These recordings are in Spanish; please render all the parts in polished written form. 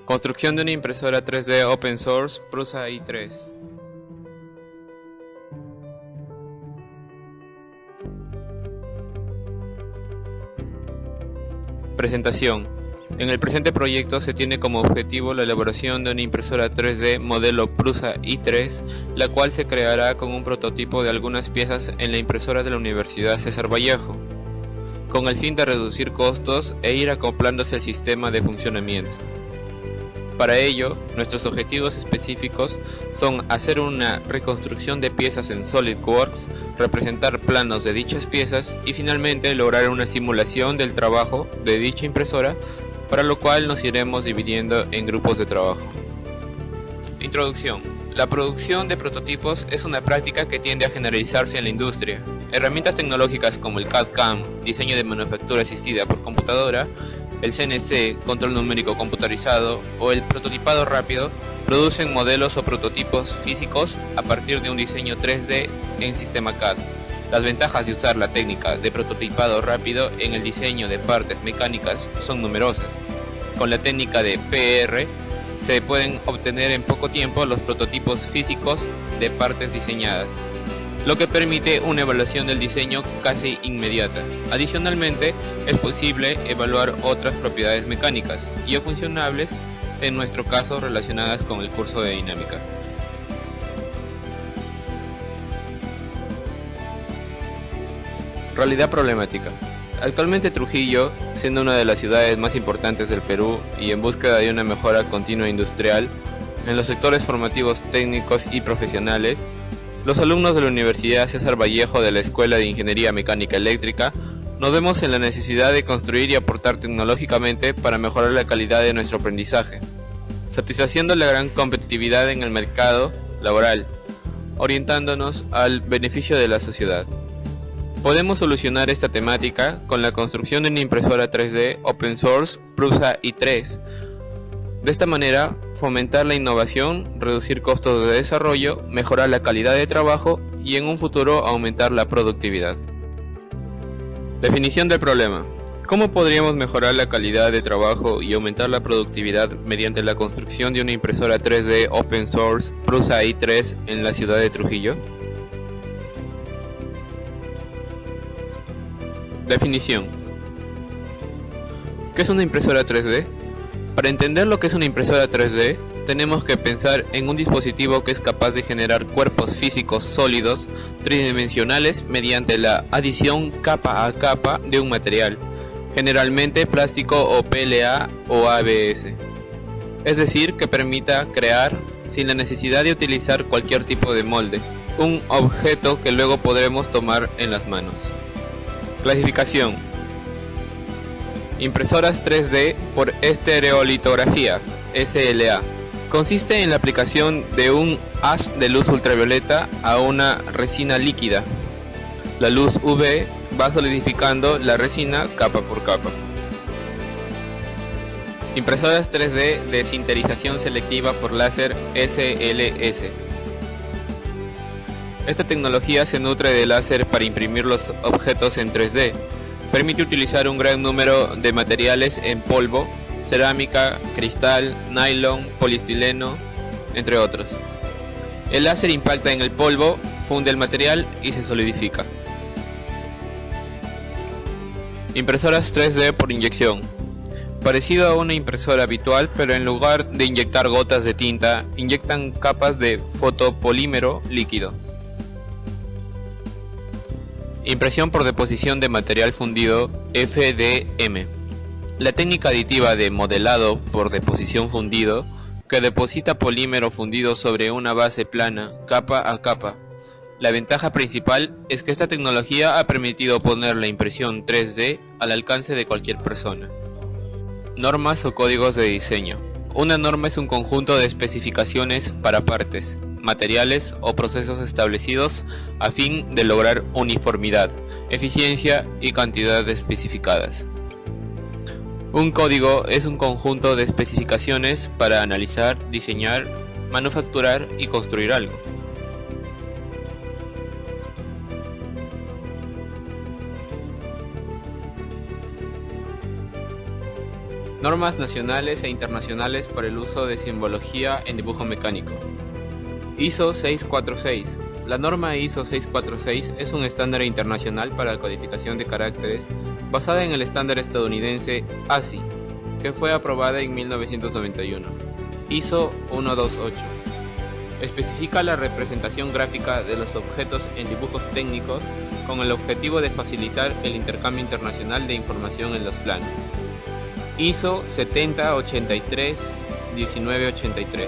Construcción de una impresora 3D Open Source Prusa i3. Presentación. En el presente proyecto se tiene como objetivo la elaboración de una impresora 3D modelo Prusa i3, la cual se creará con un prototipo de algunas piezas en la impresora de la Universidad César Vallejo, con el fin de reducir costos e ir acoplándose al sistema de funcionamiento. Para ello, nuestros objetivos específicos son hacer una reconstrucción de piezas en SolidWorks, representar planos de dichas piezas y finalmente lograr una simulación del trabajo de dicha impresora, para lo cual nos iremos dividiendo en grupos de trabajo. Introducción. La producción de prototipos es una práctica que tiende a generalizarse en la industria. Herramientas tecnológicas como el CAD/CAM, diseño de manufactura asistida por computadora, el CNC, control numérico computarizado o el prototipado rápido producen modelos o prototipos físicos a partir de un diseño 3D en sistema CAD. Las ventajas de usar la técnica de prototipado rápido en el diseño de partes mecánicas son numerosas. Con la técnica de PR se pueden obtener en poco tiempo los prototipos físicos de partes diseñadas, lo que permite una evaluación del diseño casi inmediata. Adicionalmente, es posible evaluar otras propiedades mecánicas y o funcionables, en nuestro caso relacionadas con el curso de dinámica. Realidad problemática. Actualmente Trujillo, siendo una de las ciudades más importantes del Perú y en búsqueda de una mejora continua industrial en los sectores formativos técnicos y profesionales, los alumnos de la Universidad César Vallejo de la Escuela de Ingeniería Mecánica Eléctrica nos vemos en la necesidad de construir y aportar tecnológicamente para mejorar la calidad de nuestro aprendizaje, satisfaciendo la gran competitividad en el mercado laboral, orientándonos al beneficio de la sociedad. Podemos solucionar esta temática con la construcción de una impresora 3D Open Source Prusa i3. De esta manera, fomentar la innovación, reducir costos de desarrollo, mejorar la calidad de trabajo y en un futuro aumentar la productividad. Definición del problema. ¿Cómo podríamos mejorar la calidad de trabajo y aumentar la productividad mediante la construcción de una impresora 3D Open Source Prusa i3 en la ciudad de Trujillo? Definición. ¿Qué es una impresora 3D? Para entender lo que es una impresora 3D, tenemos que pensar en un dispositivo que es capaz de generar cuerpos físicos sólidos, tridimensionales, mediante la adición capa a capa de un material, generalmente plástico o PLA o ABS. Es decir, que permita crear, sin la necesidad de utilizar cualquier tipo de molde, un objeto que luego podremos tomar en las manos. Clasificación. Impresoras 3D por estereolitografía, SLA. Consiste en la aplicación de un haz de luz ultravioleta a una resina líquida. La luz UV va solidificando la resina capa por capa. Impresoras 3D de sinterización selectiva por láser SLS. Esta tecnología se nutre de láser para imprimir los objetos en 3D. Permite utilizar un gran número de materiales en polvo, cerámica, cristal, nylon, poliestileno, entre otros. El láser impacta en el polvo, funde el material y se solidifica. Impresoras 3D por inyección. Parecido a una impresora habitual, pero en lugar de inyectar gotas de tinta, inyectan capas de fotopolímero líquido. Impresión por deposición de material fundido, FDM. La técnica aditiva de modelado por deposición fundido, que deposita polímero fundido sobre una base plana, capa a capa. La ventaja principal es que esta tecnología ha permitido poner la impresión 3D al alcance de cualquier persona. Normas o códigos de diseño. Una norma es un conjunto de especificaciones para partes, materiales o procesos establecidos a fin de lograr uniformidad, eficiencia y cantidad especificadas. Un código es un conjunto de especificaciones para analizar, diseñar, manufacturar y construir algo. Normas nacionales e internacionales para el uso de simbología en dibujo mecánico. ISO 646. La norma ISO 646 es un estándar internacional para la codificación de caracteres basada en el estándar estadounidense ASCII, que fue aprobada en 1991. ISO 128. Especifica la representación gráfica de los objetos en dibujos técnicos con el objetivo de facilitar el intercambio internacional de información en los planos. ISO 7083-1983.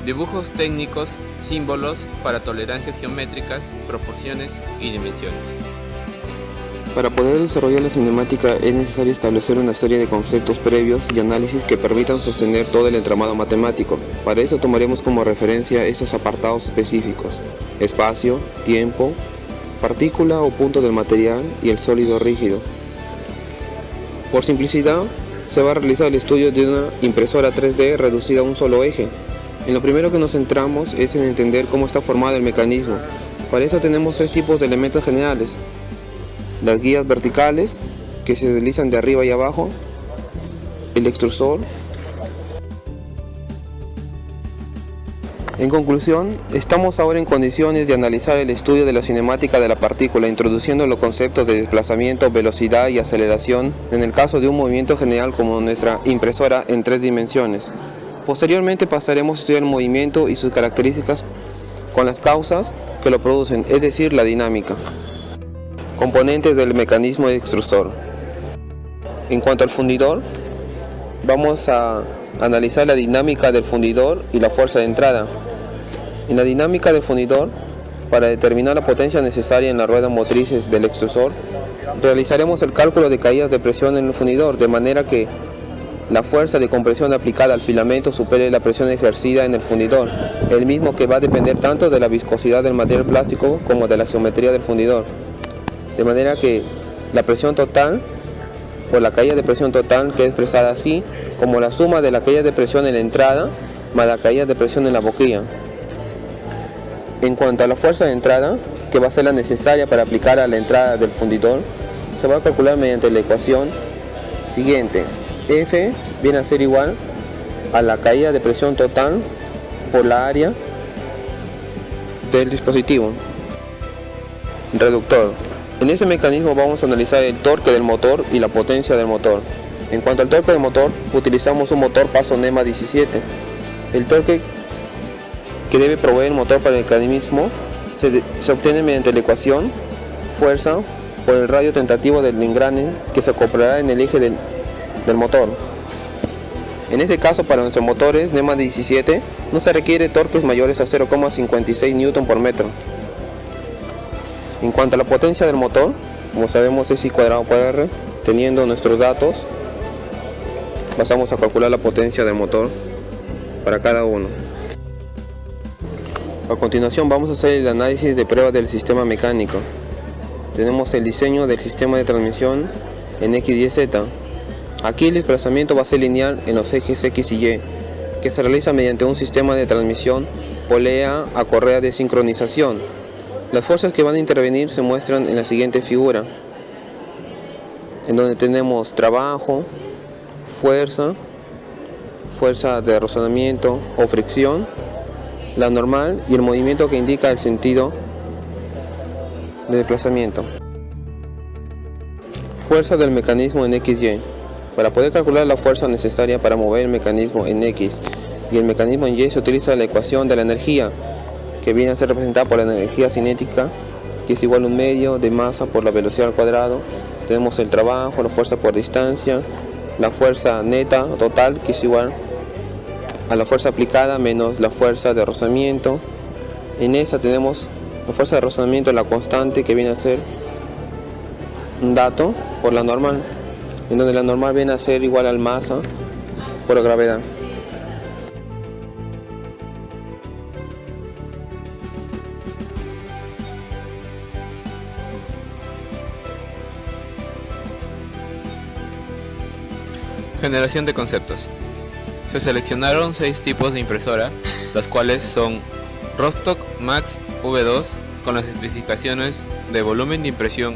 Dibujos técnicos, símbolos para tolerancias geométricas, proporciones y dimensiones. Para poder desarrollar la cinemática es necesario establecer una serie de conceptos previos y análisis que permitan sostener todo el entramado matemático. Para eso tomaremos como referencia estos apartados específicos: espacio, tiempo, partícula o punto del material y el sólido rígido. Por simplicidad, se va a realizar el estudio de una impresora 3D reducida a un solo eje. En lo primero que nos centramos es en entender cómo está formado el mecanismo. Para eso tenemos tres tipos de elementos generales: las guías verticales, que se deslizan de arriba y abajo, el extrusor. En conclusión, estamos ahora en condiciones de analizar el estudio de la cinemática de la partícula, introduciendo los conceptos de desplazamiento, velocidad y aceleración en el caso de un movimiento general como nuestra impresora en 3 dimensiones. Posteriormente pasaremos a estudiar el movimiento y sus características con las causas que lo producen, es decir, la dinámica. Componentes del mecanismo de extrusor. En cuanto al fundidor, vamos a analizar la dinámica del fundidor y la fuerza de entrada. En la dinámica del fundidor, para determinar la potencia necesaria en las ruedas motrices del extrusor, realizaremos el cálculo de caídas de presión en el fundidor, de manera que la fuerza de compresión aplicada al filamento supere la presión ejercida en el fundidor, el mismo que va a depender tanto de la viscosidad del material plástico como de la geometría del fundidor. De manera que la presión total o la caída de presión total queda expresada así como la suma de la caída de presión en la entrada más la caída de presión en la boquilla. En cuanto a la fuerza de entrada, que va a ser la necesaria para aplicar a la entrada del fundidor, se va a calcular mediante la ecuación siguiente. F viene a ser igual a la caída de presión total por la área del dispositivo. Reductor. En ese mecanismo vamos a analizar el torque del motor y la potencia del motor. En cuanto al torque del motor, utilizamos un motor Paso NEMA 17. El torque que debe proveer el motor para el mecanismo se obtiene mediante la ecuación fuerza por el radio tentativo del engrane que se acoplará en el eje del motor. En este caso, para nuestros motores NEMA 17 no se requiere torques mayores a 0,56 Newton por metro. En cuanto a la potencia del motor, como sabemos es I cuadrado por R. Teniendo nuestros datos, pasamos a calcular la potencia del motor para cada uno. A continuación vamos a hacer el análisis de pruebas del sistema mecánico. Tenemos el diseño del sistema de transmisión en X, Y, Z. Aquí el desplazamiento va a ser lineal en los ejes X y Y, que se realiza mediante un sistema de transmisión polea a correa de sincronización. Las fuerzas que van a intervenir se muestran en la siguiente figura, en donde tenemos trabajo, fuerza de rozamiento o fricción, la normal y el movimiento que indica el sentido de desplazamiento. Fuerza del mecanismo en XY. Para poder calcular la fuerza necesaria para mover el mecanismo en X y el mecanismo en Y se utiliza la ecuación de la energía, que viene a ser representada por la energía cinética, que es igual a un medio de masa por la velocidad al cuadrado. Tenemos el trabajo, la fuerza por distancia, la fuerza neta total, que es igual a la fuerza aplicada menos la fuerza de rozamiento. En esta tenemos la fuerza de rozamiento, la constante, que viene a ser un dato por la normal, en donde la normal viene a ser igual al masa por la gravedad. Generación de conceptos. Se seleccionaron 6 tipos de impresora, las cuales son Rostock Max V2 con las especificaciones de volumen de impresión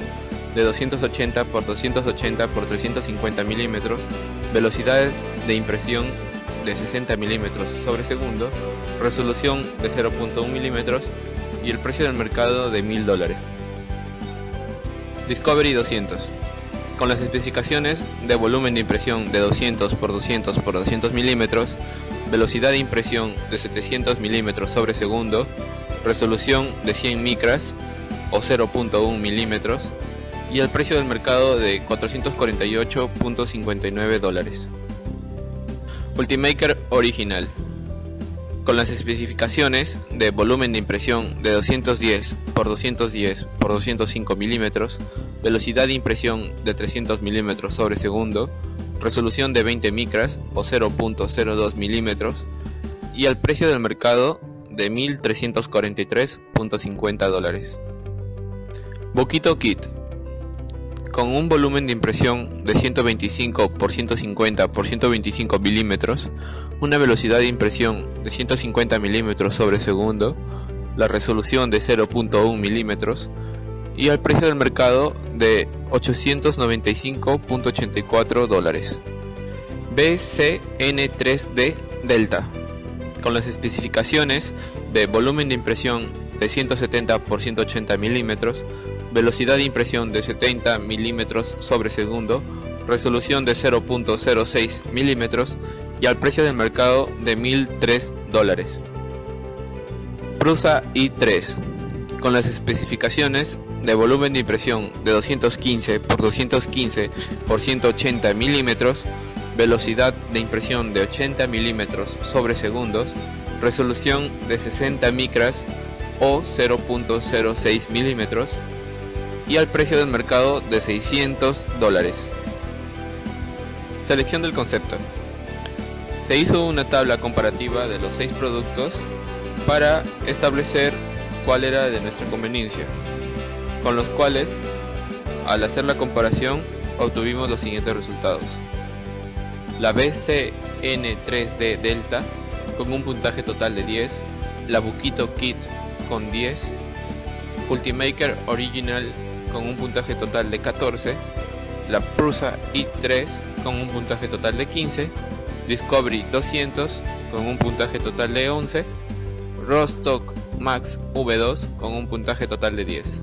de 280 x 280 x 350 mm, velocidades de impresión de 60 milímetros sobre segundo, resolución de 0.1 milímetros y el precio del mercado de $1000. Discovery 200, con las especificaciones de volumen de impresión de 200 x 200 x 200 milímetros, velocidad de impresión de 700 milímetros sobre segundo, resolución de 100 micras o 0.1 milímetros y el precio del mercado de $448.59. Ultimaker Original, con las especificaciones de volumen de impresión de 210 x 210 x 205 milímetros, velocidad de impresión de 300 milímetros sobre segundo, resolución de 20 micras o 0.02 milímetros y al precio del mercado de $1343.50. Boquito Kit, con un volumen de impresión de 125 x 150 x 125 milímetros, una velocidad de impresión de 150 milímetros sobre segundo, la resolución de 0.1 milímetros y al precio del mercado de $895.84. BCN3D Delta, con las especificaciones de volumen de impresión de 170 x 180 milímetros, velocidad de impresión de 70 milímetros sobre segundo, resolución de 0.06 milímetros y al precio del mercado de $1003. Prusa i3, con las especificaciones de volumen de impresión de 215 x 215 x 180 milímetros, velocidad de impresión de 80 milímetros sobre segundos, resolución de 60 micras o 0.06 milímetros y al precio del mercado de $600. Selección del concepto. Se hizo una tabla comparativa de los 6 productos para establecer cuál era de nuestra conveniencia, con los cuales, al hacer la comparación, obtuvimos los siguientes resultados. La BCN3D Delta con un puntaje total de 10, la Boquito Kit con 10, Ultimaker Original con un puntaje total de 14, la Prusa i3 con un puntaje total de 15, Discovery 200 con un puntaje total de 11, Rostock Max V2 con un puntaje total de 10.